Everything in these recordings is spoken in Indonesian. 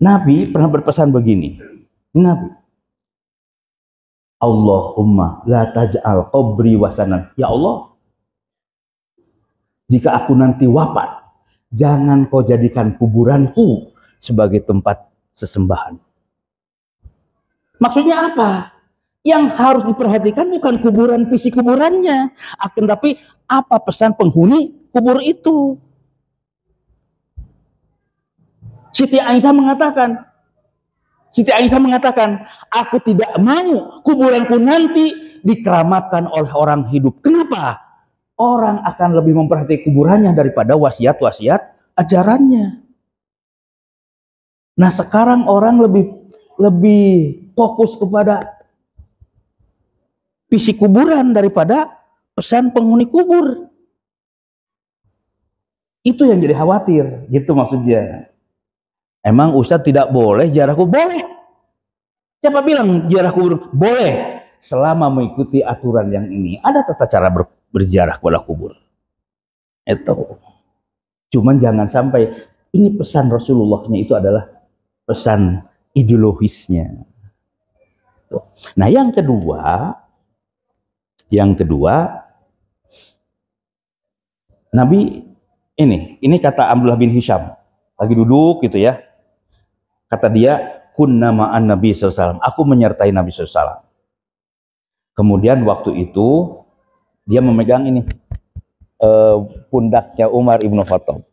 Nabi pernah berpesan begini. Nabi, Allahumma la taj'al qabri wasanan. Ya Allah, jika aku nanti wafat, jangan kau jadikan kuburanku sebagai tempat sesembahan. Maksudnya apa? Yang harus diperhatikan bukan kuburan, fisik kuburannya, akan tapi apa pesan penghuni kubur itu. Siti Aisyah mengatakan, aku tidak mau kuburanku nanti dikeramatkan oleh orang hidup. Kenapa? Orang akan lebih memperhatikan kuburannya daripada wasiat-wasiat ajarannya. Nah, sekarang orang lebih fokus kepada fisik kuburan daripada pesan penghuni kubur. Itu yang jadi khawatir, gitu maksudnya. Emang Ustadz tidak boleh ziarah kubur? Boleh. Siapa bilang ziarah kubur? Boleh. Selama mengikuti aturan yang ini. Ada tata cara berziarah kepada kubur. Itu. Cuman jangan sampai ini pesan Rasulullahnya itu adalah pesan ideologisnya. Nah, yang kedua, Nabi ini kata Abdullah bin Hisham, lagi duduk gitu ya. Kata dia, kunna ma'an Nabi SAW. Aku menyertai Nabi SAW. Kemudian waktu itu dia memegang ini pundaknya Umar ibnu Khattab.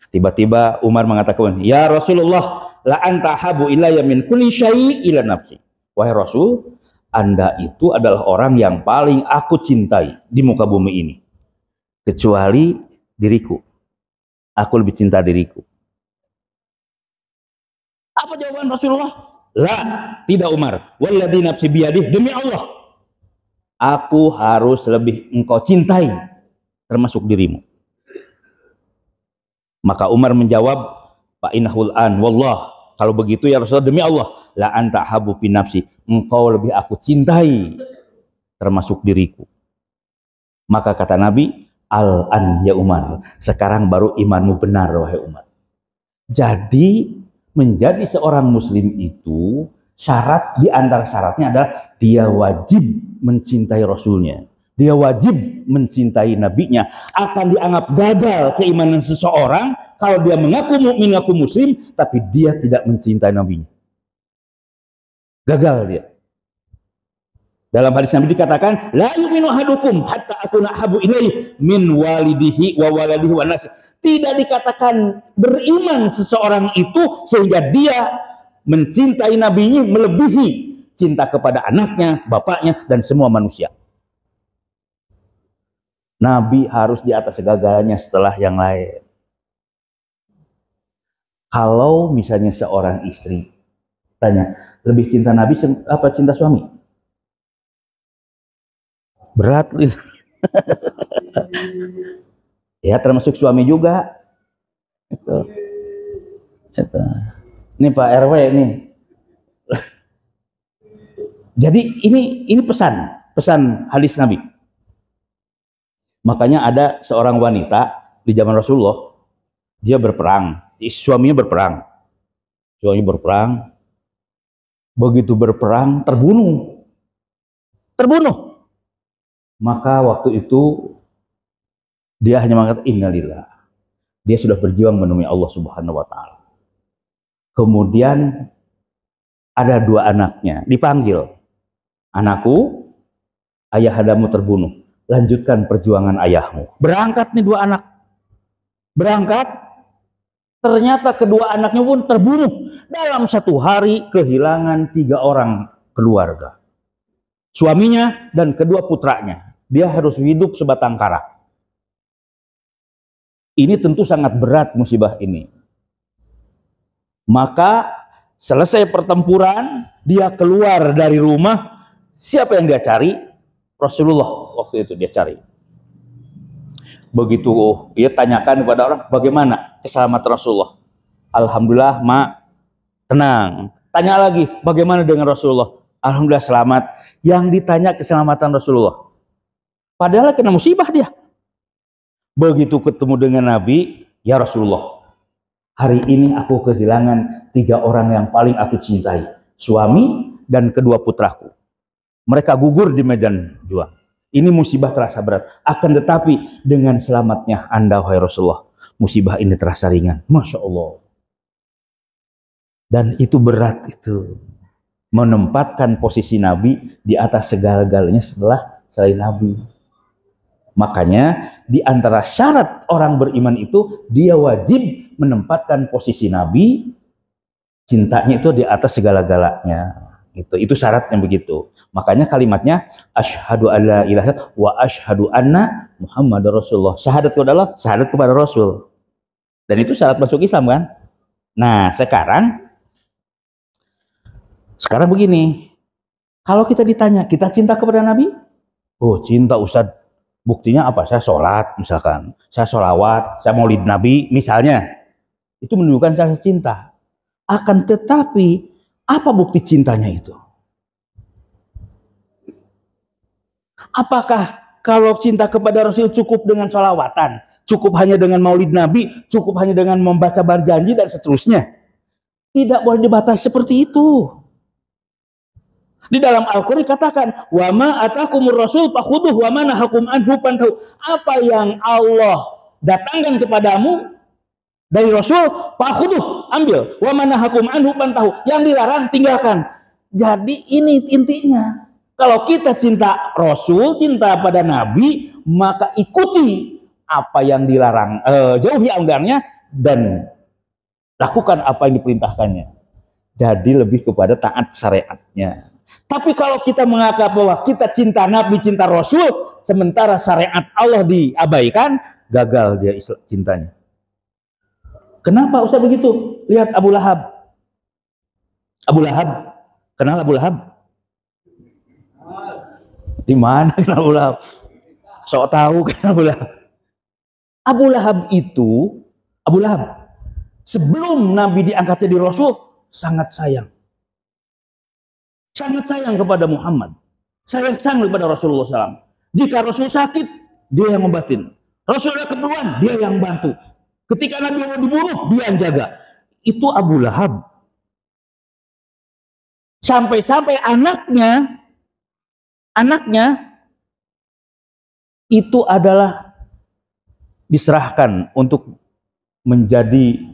Tiba-tiba Umar mengatakan, ya Rasulullah, la anta habu ilayya min kulli syai' ila nafsi. Wahai Rasul, Anda itu adalah orang yang paling aku cintai di muka bumi ini, kecuali diriku. Aku lebih cinta diriku. Apa jawaban Rasulullah? La, tidak Umar. Walladzi nafsi biyadih, demi Allah, aku harus lebih engkau cintai termasuk dirimu. Maka Umar menjawab, fa innahul an wallah, kalau begitu ya Rasulullah, demi Allah, la anta habu fi nafsi, engkau lebih aku cintai termasuk diriku. Maka kata Nabi, al-an ya Umar, sekarang baru imanmu benar wahai Umar. Jadi menjadi seorang muslim itu syarat, di antara syaratnya adalah dia wajib mencintai Rasulnya, dia wajib mencintai nabinya. Akan dianggap gagal keimanan seseorang kalau dia mengaku mukmin, mengaku muslim, tapi dia tidak mencintai nabinya. Gagal dia. Dalam hadis Nabi dikatakan, la yu'minu ahadukum hatta akuna habu ilaihi min walidihi wa waladihi wa nas. Tidak dikatakan beriman seseorang itu sehingga dia mencintai nabinya melebihi cinta kepada anaknya, bapaknya, dan semua manusia. Nabi harus di atas segalanya setelah yang lain. Kalau misalnya seorang istri tanya, lebih cinta Nabi apa cinta suami? Berat gitu. Ya, termasuk suami juga. Itu. Ini Pak RW ini. Jadi ini pesan hadis Nabi. Makanya ada seorang wanita di zaman Rasulullah, dia berperang, suaminya berperang. Begitu berperang terbunuh. Maka waktu itu dia hanya mengatakan innalillah. Dia sudah berjuang menemui Allah Subhanahu wa taala. Kemudian ada dua anaknya dipanggil. Anakku, ayahadamu terbunuh. Lanjutkan perjuangan ayahmu. Berangkat nih dua anak. Berangkat. Ternyata kedua anaknya pun terbunuh. Dalam satu hari kehilangan 3 orang keluarga. Suaminya dan kedua putranya. Dia harus hidup sebatang kara. Ini tentu sangat berat musibah ini. Maka selesai pertempuran, dia keluar dari rumah. Siapa yang dia cari? Rasulullah waktu itu dia cari. Begitu dia tanyakan kepada orang, bagaimana keselamatan Rasulullah? Alhamdulillah, Mak, tenang. Tanya lagi, bagaimana dengan Rasulullah? Alhamdulillah selamat. Yang ditanya keselamatan Rasulullah. Padahal kena musibah dia. Begitu ketemu dengan Nabi, ya Rasulullah, Hari ini aku kehilangan 3 orang yang paling aku cintai. Suami dan kedua putraku. Mereka gugur di medan juang. Ini musibah terasa berat. Akan tetapi dengan selamatnya Anda, wahai Rasulullah, musibah ini terasa ringan. Masya Allah. Dan itu berat itu. Menempatkan posisi Nabi di atas segala-galanya setelah selain Nabi. Makanya di antara syarat orang beriman itu dia wajib menempatkan posisi Nabi, cintanya itu di atas segala-galanya. Itu syaratnya begitu. Makanya kalimatnya asyhadu alla ilaha wa asyhadu anna Muhammadar Rasulullah. Syahadat kepada Allah, syahadat kepada Rasul. Dan itu syarat masuk Islam kan? Nah, sekarang begini. Kalau kita ditanya, kita cinta kepada Nabi? Oh, cinta Ustadz. Buktinya apa? Saya sholat misalkan, saya sholawat, saya maulid Nabi misalnya, itu menunjukkan saya cinta. Akan tetapi apa bukti cintanya itu? Apakah kalau cinta kepada Rasul cukup dengan sholawatan, cukup hanya dengan maulid Nabi, cukup hanya dengan membaca berjanji dan seterusnya? Tidak boleh dibatasi seperti itu. Di dalam Al-Quran katakan, wa ma atakumur rasul fakhuduh wa ma nahakum anhu fantahu. Apa yang Allah datangkan kepadamu dari Rasul, fakhuduh, ambil. Wa ma nahakum anhu fantahu. Yang dilarang tinggalkan. Jadi ini intinya. Kalau kita cinta Rasul, cinta pada Nabi, maka ikuti apa yang dilarang, jauhi anggarnya dan lakukan apa yang diperintahkannya. Jadi lebih kepada taat syariatnya. Tapi kalau kita menganggap bahwa kita cinta Nabi, cinta Rasul, sementara syariat Allah diabaikan, gagal dia cintanya. Kenapa Ustaz begitu? Lihat Abu Lahab. Abu Lahab. Kenal Abu Lahab? Di mana kenal Abu Lahab? Sok tahu kenal Abu Lahab. Abu Lahab itu, Abu Lahab, sebelum Nabi diangkat jadi Rasul, sangat sayang. Sangat sayang kepada Muhammad. Sayang kepada Rasulullah SAW. Jika Rasul sakit, dia yang membatin. Rasul ada keperluan, dia yang bantu. Ketika Nabi mau dibunuh, dia yang jaga. Itu Abu Lahab. Sampai-sampai anaknya itu adalah diserahkan untuk menjadi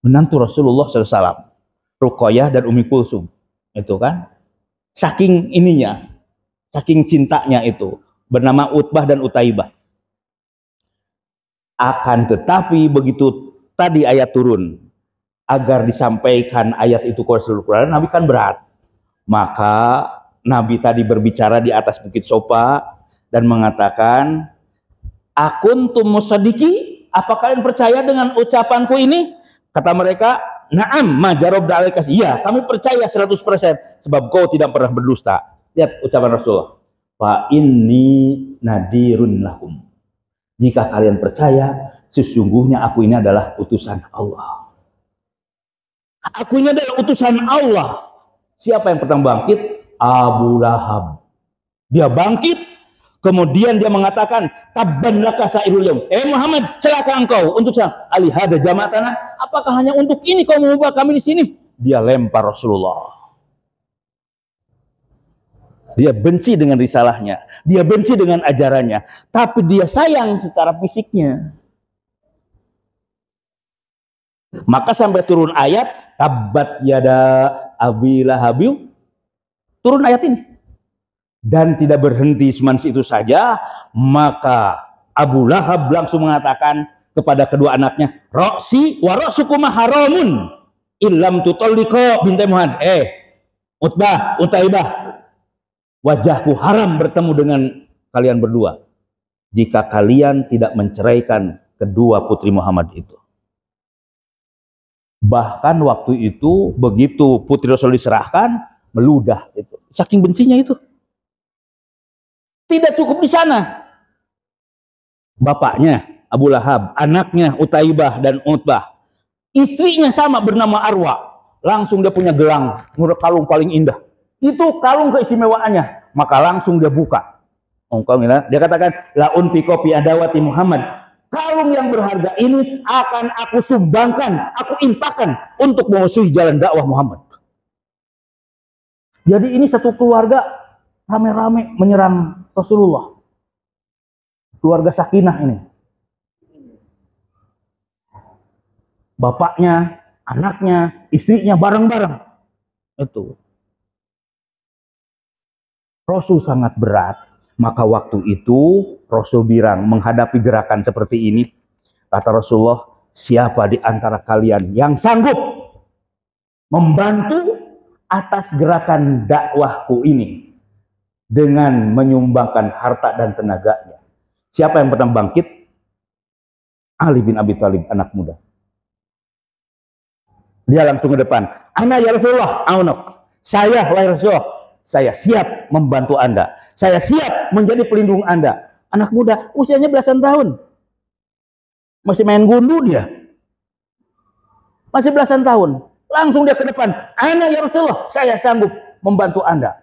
menantu Rasulullah SAW. Ruqayyah dan Ummi Kulsum. Itu kan, saking ininya, saking cintanya itu, bernama Utbah dan Utaibah. Akan tetapi begitu tadi ayat turun, agar disampaikan ayat itu ke Rasulullah, Nabi kan berat. Maka Nabi tadi berbicara di atas Bukit Sofa dan mengatakan, akuntum musaddiqi, apa kalian percaya dengan ucapanku ini? Kata mereka, na'am ma jarabna alaika. Iya, kami percaya 100% sebab kau tidak pernah berdusta. Lihat ucapan Rasulullah. Fa inni nadirun lakum. Jika kalian percaya, sesungguhnya aku ini adalah utusan Allah. Aku ini adalah utusan Allah. Siapa yang pertama bangkit? Abu Lahab. Dia bangkit, kemudian dia mengatakan, tabban laka sairul yaum. Muhammad, celaka engkau untuk alihada jamaatana. Apakah hanya untuk ini kau mengubah kami di sini? Dia lempar Rasulullah. Dia benci dengan risalahnya, dia benci dengan ajarannya, tapi dia sayang secara fisiknya. Maka sampai turun ayat tabbat yada abi lahabiu. Turun ayat ini. Dan tidak berhenti cuma itu saja, maka Abu Lahab langsung mengatakan kepada kedua anaknya, Roksi wa roksukuma haramun illam tutalliqa binti Muhammad. Utbah, Utaibah, wajahku haram bertemu dengan kalian berdua jika kalian tidak menceraikan kedua putri Muhammad itu. Bahkan waktu itu begitu putri Rasul diserahkan, meludah itu. Saking bencinya itu. Tidak cukup di sana. Bapaknya Abu Lahab, anaknya Utaibah dan Utbah. Istrinya sama bernama Arwa. Langsung dia punya gelang, menurut kalung paling indah. Itu kalung keistimewaannya. Maka langsung dia buka. Dia katakan, la unfiqo fi adawati Muhammad Kalung yang berharga ini akan aku sumbangkan, aku infakkan untuk memusuhi jalan dakwah Muhammad. Jadi ini satu keluarga rame-rame menyerang Rasulullah. Keluarga Sakinah ini. Bapaknya, anaknya, istrinya bareng-bareng. Itu. Rasul sangat berat. Maka waktu itu Rasul bilang menghadapi gerakan seperti ini. Kata Rasulullah, siapa di antara kalian yang sanggup membantu atas gerakan dakwahku ini dengan menyumbangkan harta dan tenaganya? Siapa yang pertama bangkit? Ali bin Abi Thalib, anak muda. Dia langsung ke depan. Ana ya Rasulullah, aunuk. Saya, wahai Rasulullah, saya siap membantu Anda. Saya siap menjadi pelindung Anda. Anak muda, usianya belasan tahun. Masih main gundu dia. Masih belasan tahun. Langsung dia ke depan. Ana ya Rasulullah, saya sanggup membantu Anda.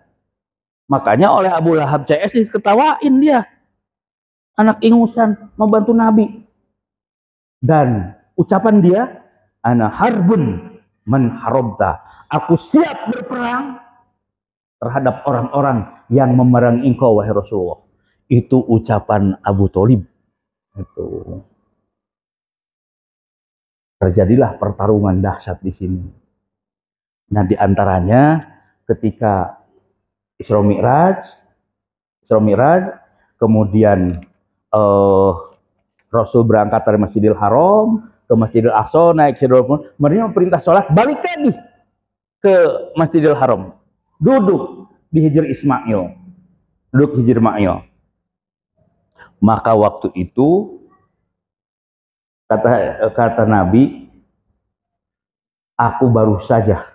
Makanya oleh Abu Lahab CS diketawain dia. Anak ingusan membantu Nabi. Dan ucapan dia, ana harbun man harabta. Aku siap berperang terhadap orang-orang yang memerangi engkau, wahai Rasulullah. Itu ucapan Abu Thalib. Itu. Terjadilah pertarungan dahsyat di sini. Nah, di antaranya ketika Isra Mi'raj, kemudian Rasul berangkat dari Masjidil Haram ke Masjidil Aqsa, naik Sidratul Muntaha, menerima perintah sholat, balik lagi ke Masjidil Haram, duduk di Hijr Ismail, Maka waktu itu kata Nabi, aku baru saja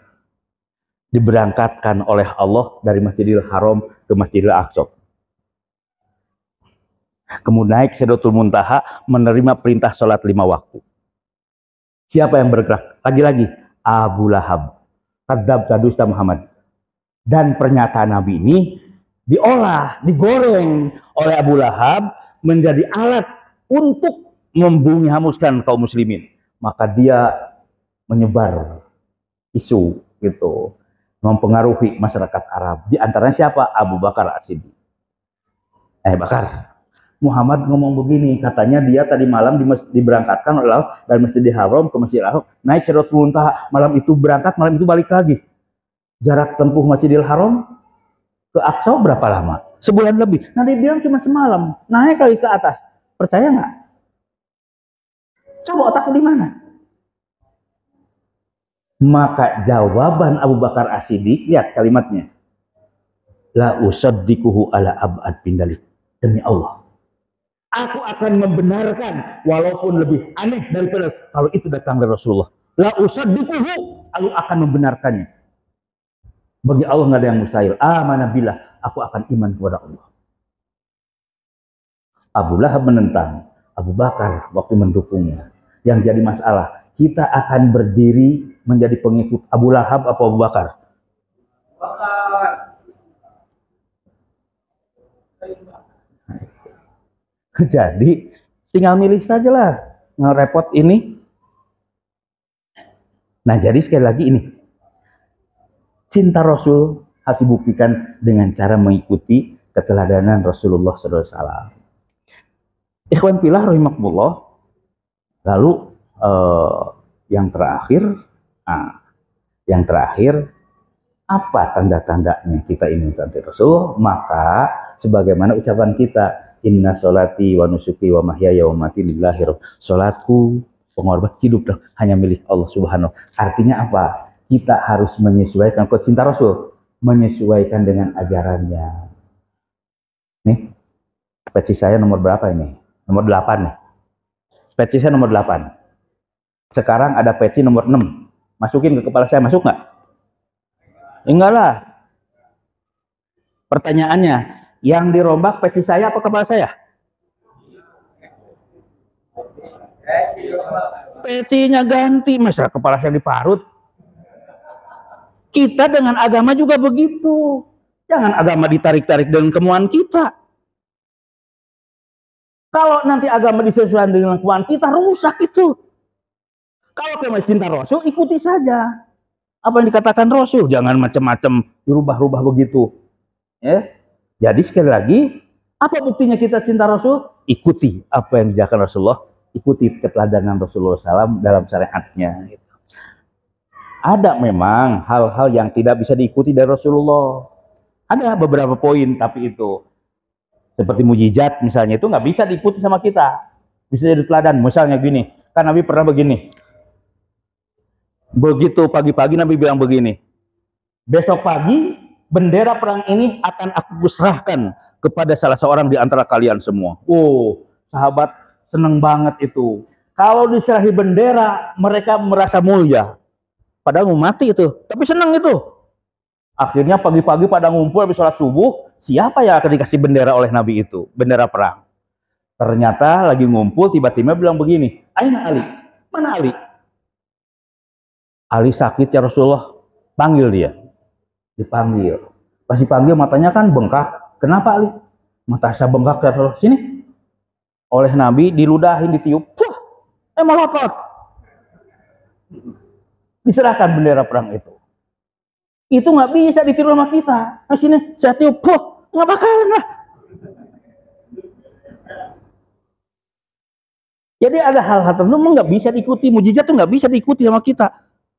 diberangkatkan oleh Allah dari Masjidil Haram ke Masjidil Aqsa. Kemudian naik Sidratul Muntaha, menerima perintah sholat 5 waktu. Siapa yang bergerak? Lagi-lagi Abu Lahab, kadzab dusta Muhammad. Dan pernyataan Nabi ini diolah, digoreng oleh Abu Lahab menjadi alat untuk membumi hamuskan kaum muslimin. Maka dia menyebar isu gitu, mempengaruhi masyarakat Arab. Di antaranya siapa? Abu Bakar As-Siddiq. Bakar, Muhammad ngomong begini, katanya dia tadi malam diberangkatkan oleh Allah dari Masjidil Haram ke Masjidil Aqsa, naik Sidratul Muntaha, malam itu berangkat, malam itu balik lagi. Jarak tempuh Masjidil Haram ke Aqsa berapa lama? Sebulan lebih. Nah, dia bilang cuma semalam, naik lagi ke atas. Percaya nggak? Coba otakku di mana? Maka jawaban Abu Bakar As-Siddiq, lihat kalimatnya. La usaddiquhu ala ab'ad bin dalik. Demi Allah, aku akan membenarkan walaupun lebih aneh daripada kalau itu datang dari Rasulullah. La usaddiquhu, aku akan membenarkannya. Bagi Allah nggak ada yang mustahil. Amanabillah, aku akan iman kepada Allah. Abu Lahab menentang, Abu Bakar waktu mendukungnya. Yang jadi masalah, kita akan berdiri menjadi pengikut Abu Lahab atau Abu Bakar? Jadi tinggal milih saja lah, ngerepot ini. Nah, jadi sekali lagi ini, cinta Rasul harus dibuktikan dengan cara mengikuti keteladanan Rasulullah SAW. Ikhwan fillah rahimakumullah. Lalu yang terakhir, apa tanda-tandanya kita ingin mentaati Rasul? Maka sebagaimana ucapan kita, inna sholati wa nusuki wa mahyaya wa mati lillahi rabbil. Salatku, pengorban, hidup hanya milik Allah Subhanahu. Artinya apa? Kita harus menyesuaikan, kalau cinta Rasul, menyesuaikan dengan ajarannya. Nih, peci saya nomor berapa ini? Nomor 8 nih. Peci saya nomor 8. Sekarang ada peci nomor 6. Masukin ke kepala saya, masuk nggak? Enggak lah. Pertanyaannya, yang dirombak peci saya apa kepala saya? Pecinya ganti, masa kepala saya diparut? Kita dengan agama juga begitu. Jangan agama ditarik-tarik dengan kemauan kita. Kalau nanti agama disesuaikan dengan kemauan kita, rusak itu. Kalau kamu cinta Rasul, ikuti saja apa yang dikatakan Rasul, jangan macam-macam dirubah-rubah begitu. Ya. Jadi sekali lagi, apa buktinya kita cinta Rasul? Ikuti apa yang diajarkan Rasulullah, ikuti keteladanan Rasulullah SAW dalam syariatnya. Ada memang hal-hal yang tidak bisa diikuti dari Rasulullah. Ada beberapa poin, tapi itu seperti mujizat misalnya itu nggak bisa diikuti sama kita. Bisa jadi teladan. Misalnya gini, kan Nabi pernah begini. Begitu pagi-pagi Nabi bilang begini, besok pagi bendera perang ini akan aku serahkan kepada salah seorang di antara kalian semua. Oh, sahabat seneng banget itu. Kalau diserahi bendera, mereka merasa mulia. Padahal mau mati itu, tapi seneng itu. Akhirnya pagi-pagi pada ngumpul habis sholat subuh, siapa yang akan dikasih bendera oleh Nabi itu? Bendera perang. Ternyata lagi ngumpul, tiba-tiba bilang begini, Aina Ali? Mana Ali? Ali sakit ya Rasulullah. Panggil dia. Dipanggil. Pas dipanggil matanya kan bengkak. Kenapa Ali? Mata saya bengkak ya Rasulullah. Sini. Oleh Nabi diludahin, ditiup. Wah, melotot. Diserahkan bendera perang itu. Itu nggak bisa ditiru sama kita. Nah sini saya tiup. Wah, nggak bakalan lah. Jadi ada hal-hal tertentu nggak bisa diikuti. Mujizat tuh nggak bisa diikuti sama kita.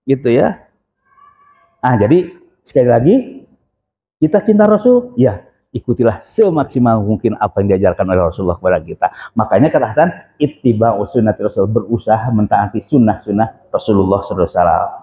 Gitu ya. Nah jadi sekali lagi kita cinta Rasul, ya ikutilah semaksimal mungkin apa yang diajarkan oleh Rasulullah kepada kita. Makanya kata Hasan, ittiba'u sunnati Rasul, berusaha mentaati sunnah-sunnah Rasulullah SAW.